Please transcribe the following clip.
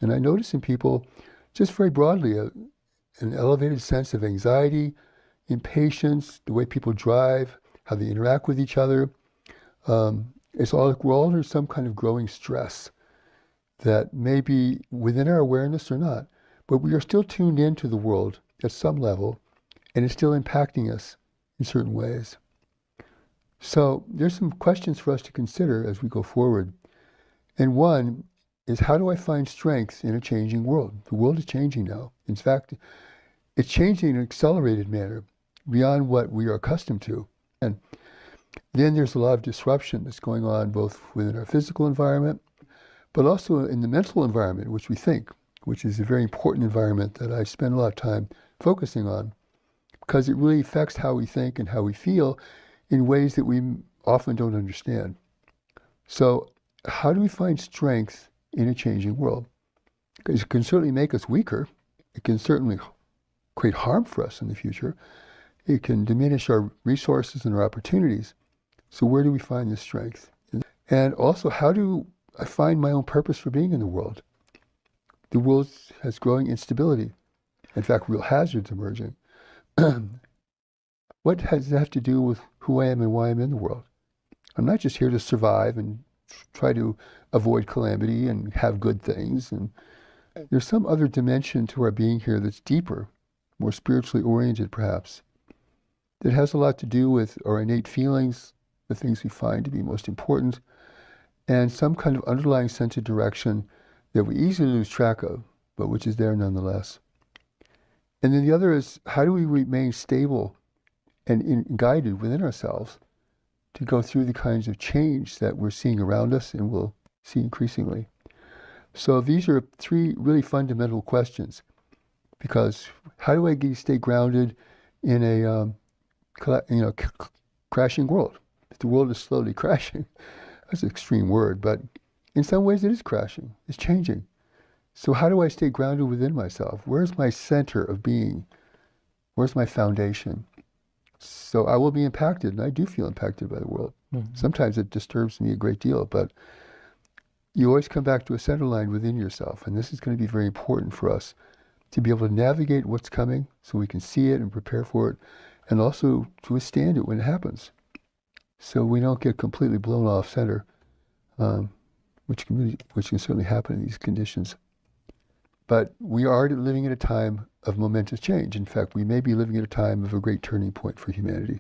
And I notice in people, just very broadly, an elevated sense of anxiety, impatience, the way people drive, how they interact with each other. It's all like we're all under some kind of growing stress that may be within our awareness or not, but we are still tuned into the world at some level, and it's still impacting us in certain ways. So there's some questions for us to consider as we go forward. And one is, how do I find strength in a changing world? The world is changing now. In fact, it's changing in an accelerated manner beyond what we are accustomed to. And then there's a lot of disruption that's going on both within our physical environment, but also in the mental environment, which is a very important environment that I spend a lot of time focusing on, because it really affects how we think and how we feel in ways that we often don't understand. So how do we find strength in a changing world? Because it can certainly make us weaker. It can certainly create harm for us in the future. It can diminish our resources and our opportunities. So where do we find this strength? And also, how do I find my own purpose for being in the world? The world has growing instability. In fact, real hazards emerging. What does that have to do with who I am and why I'm in the world? I'm not just here to survive and try to avoid calamity and have good things. And there's some other dimension to our being here that's deeper, more spiritually oriented perhaps, that has a lot to do with our innate feelings, the things we find to be most important, and some kind of underlying sense of direction that we easily lose track of, but which is there nonetheless. And then the other is, how do we remain stable and guided within ourselves to go through the kinds of change that we're seeing around us and will see increasingly? So these are three really fundamental questions, because how do I stay grounded in a crashing world? The world is slowly crashing. That's an extreme word, but in some ways it is crashing. It's changing. So how do I stay grounded within myself? Where's my center of being? Where's my foundation? So I will be impacted, and I do feel impacted by the world. Mm-hmm. Sometimes it disturbs me a great deal, but you always come back to a center line within yourself, and this is going to be very important for us to be able to navigate what's coming so we can see it and prepare for it, and also to withstand it when it happens, so we don't get completely blown off center, which can certainly happen in these conditions. But we are living at a time of momentous change. In fact, we may be living at a time of a great turning point for humanity.